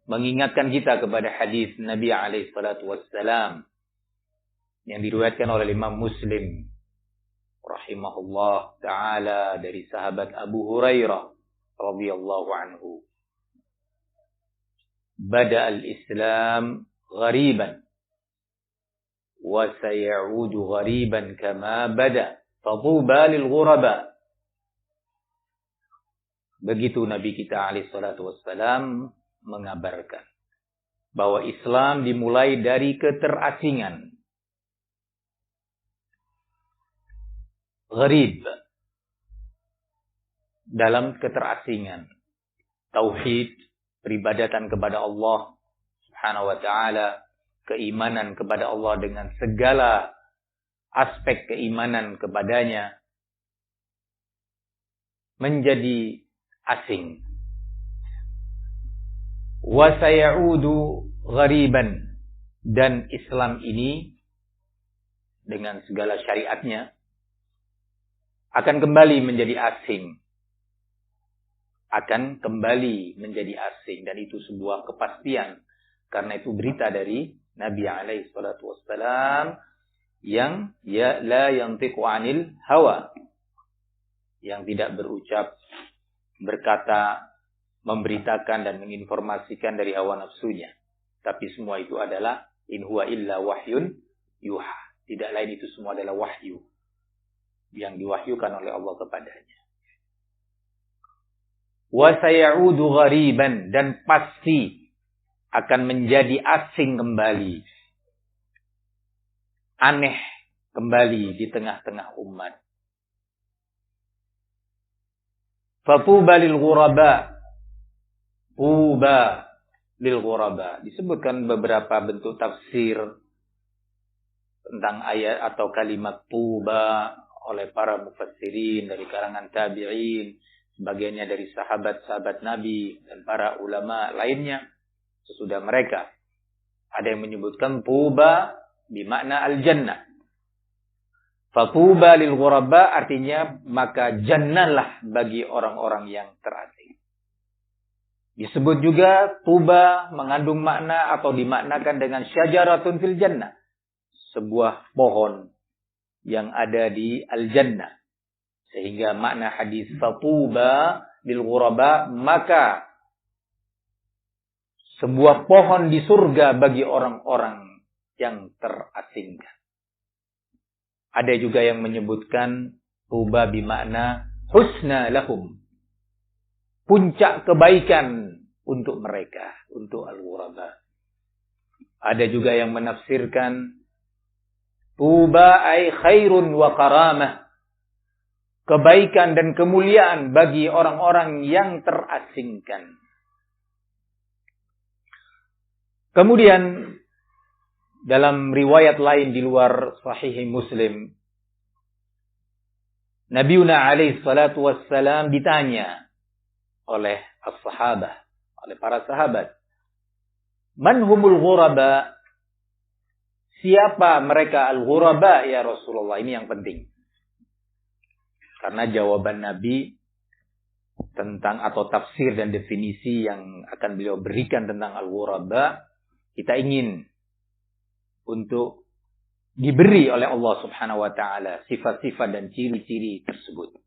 mengingatkan kita kepada hadis Nabi alaihi salatu wassalam yang diriwayatkan oleh Imam Muslim rahimahullah taala dari sahabat Abu Hurairah radhiyallahu anhu. Bada al-Islam ghariban wa sayaudu ghariban kama bada. Fatuba lil ghuraba. Begitu Nabi kita alaihi salatu wassalam mengabarkan bahwa Islam dimulai dari keterasingan. Gharib, dalam keterasingan. Tauhid, peribadatan kepada Allah Subhanahu wa taala, keimanan kepada Allah dengan segala aspek keimanan kepadanya menjadi asing. Wa sayaudu ghariban, dan Islam ini dengan segala syariatnya akan kembali menjadi asing. Akan kembali menjadi asing. Dan itu sebuah kepastian. Karena itu berita dari Nabi alaihi salatu wassalam yang la yantiqu anil hawa. Yang tidak berucap, berkata, memberitakan dan menginformasikan dari hawa nafsunya. Tapi semua itu adalah in huwa illa wahyun yuha. Tidak lain itu semua adalah wahyu yang diwahyukan oleh Allah kepadanya. Wa sayaudu ghariban, dan pasti akan menjadi asing kembali. Aneh kembali di tengah-tengah umat. Fatuba lil ghuraba. Tuba lil ghuraba. Disebutkan beberapa bentuk tafsir tentang ayat atau kalimat tuba oleh para mufassirin dari kalangan tabi'in, sebagiannya dari sahabat-sahabat Nabi dan para ulama lainnya sesudah mereka. Ada yang menyebutkan tuba bermakna al-jannah. Fatuba lil ghuraba artinya maka jannahlah bagi orang-orang yang terasing. Disebut juga tuba mengandung makna atau dimaknakan dengan syajaratun fil jannah. Sebuah pohon yang ada di al-jannah. Sehingga makna hadis fatuba lil ghuraba, maka sebuah pohon di surga bagi orang-orang yang terasingkan. Ada juga yang menyebutkan tuba bimakna husna lahum. Puncak kebaikan untuk mereka, untuk al-ghuraba. Ada juga yang menafsirkan tuba ay khairun wa karamah. Kebaikan dan kemuliaan bagi orang-orang yang terasingkan. Kemudian dalam riwayat lain di luar Sahih Muslim, Nabiuna alaihi salatu wassalam ditanya oleh as-sahabah, oleh para sahabat, man humul ghuraba? Siapa mereka al-ghuraba ya Rasulullah? Ini yang penting. Karena jawaban Nabi tentang atau tafsir dan definisi yang akan beliau berikan tentang al-ghuraba, kita ingin untuk diberi oleh Allah Subhanahu wa taala sifat-sifat dan ciri-ciri tersebut.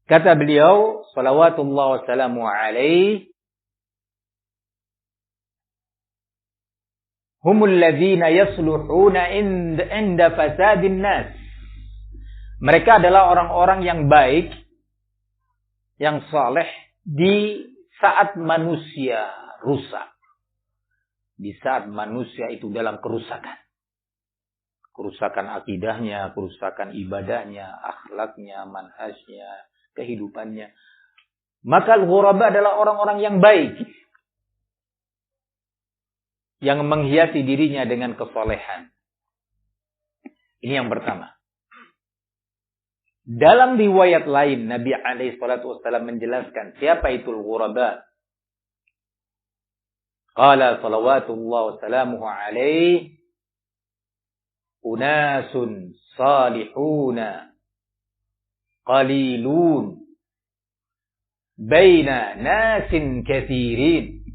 Kata beliau, salawatullah wassalamu alaihi, humul ladzina yasluhuna inda fasadin nas. Mereka adalah orang-orang yang baik, yang saleh di saat manusia rusak. Di saat manusia itu dalam kerusakan. Kerusakan akidahnya, kerusakan ibadahnya, akhlaknya, manhajnya, kehidupannya. Maka al-ghuraba adalah orang-orang yang baik. Yang menghiasi dirinya dengan kesalehan. Ini yang pertama. Dalam riwayat lain, Nabi alaihi salatu wassalam menjelaskan siapa itu al-ghuraba. Qala salawatullah wassalamuhu alaihi, unasun salihuna qalilun baina nasin katsirin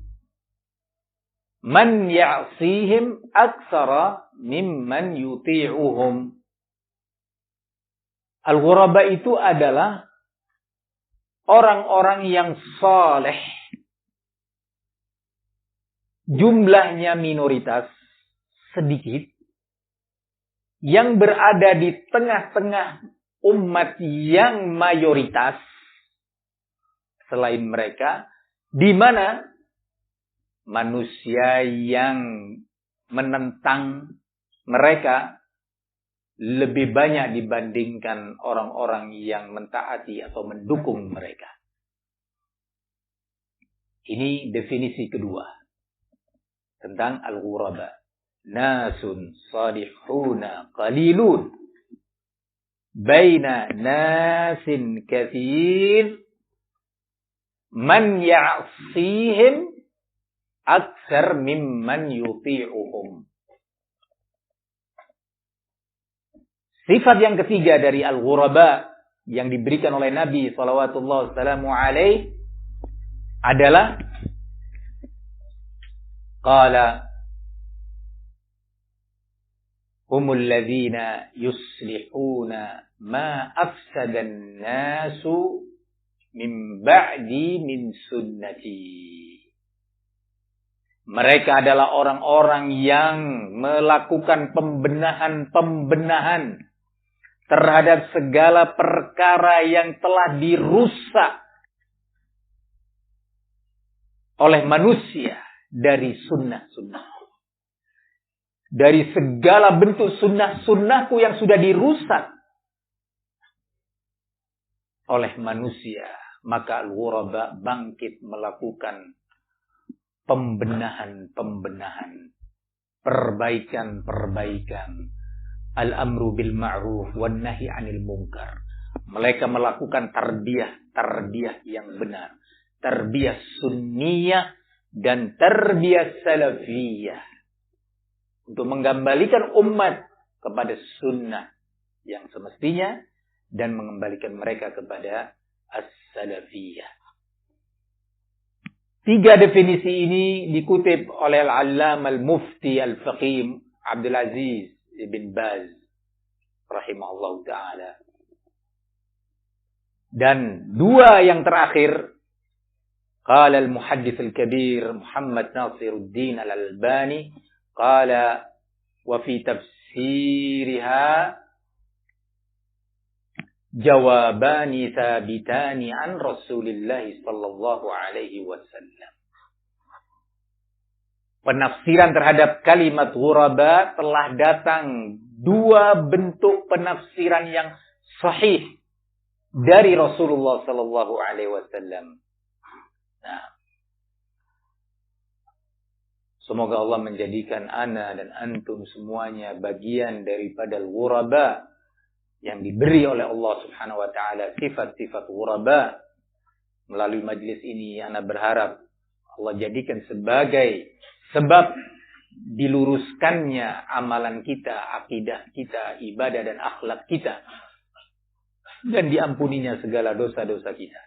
man ya'sihim aktsara mimman yuti'uhum. Al-ghuraba itu adalah orang-orang yang saleh. Jumlahnya minoritas, sedikit, yang berada di tengah-tengah umat yang mayoritas selain mereka, di mana manusia yang menentang mereka lebih banyak dibandingkan orang-orang yang mentaati atau mendukung mereka. Ini definisi kedua tentang al-ghuraba. Nasun salihuna qalilun baina nasin katsir man ya'sihim aktsar mimman yuti'uhum. Sifat yang ketiga dari al-ghuraba yang diberikan oleh Nabi sallallahu alaihi adalah qala humul ladzina yuslihuna ma afsadan nasu min ba'di min sunnati. Mereka adalah orang-orang yang melakukan pembenahan-pembenahan terhadap segala perkara yang telah dirusak oleh manusia dari sunnah-sunnah. Dari segala bentuk sunnah-sunnahku yang sudah dirusak oleh manusia. Maka al-ghuraba bangkit melakukan pembenahan-pembenahan, perbaikan-perbaikan, al-amru bil ma'ruf wan nahi 'anil munkar. Mereka melakukan tarbiyah yang benar, tarbiyah sunniyah dan tarbiyah salafiyah untuk mengembalikan umat kepada sunnah yang semestinya dan mengembalikan mereka kepada as-salafiyah. 3 definisi ini dikutip oleh al-allamah al-mufti al-faqih Abdul Aziz ibn Baz rahimahullah ta'ala. Dan 2 yang terakhir, qala al-muhaddits al-kabir Muhammad Nasiruddin al-Albani qala wa fi tafsiriha jawabani thabitani an Rasulillah sallallahu alaihi wasallam. Penafsiran terhadap kalimat ghuraba telah datang 2 bentuk penafsiran yang sahih dari Rasulullah sallallahu alaihi wasallam. Nah, semoga Allah menjadikan ana dan antum semuanya bagian daripada al-ghuraba yang diberi oleh Allah Subhanahu wa taala sifat-sifat ghuraba. Melalui majlis ini ana berharap Allah jadikan sebagai sebab diluruskannya amalan kita, akidah kita, ibadah dan akhlak kita, dan diampuninya segala dosa-dosa kita.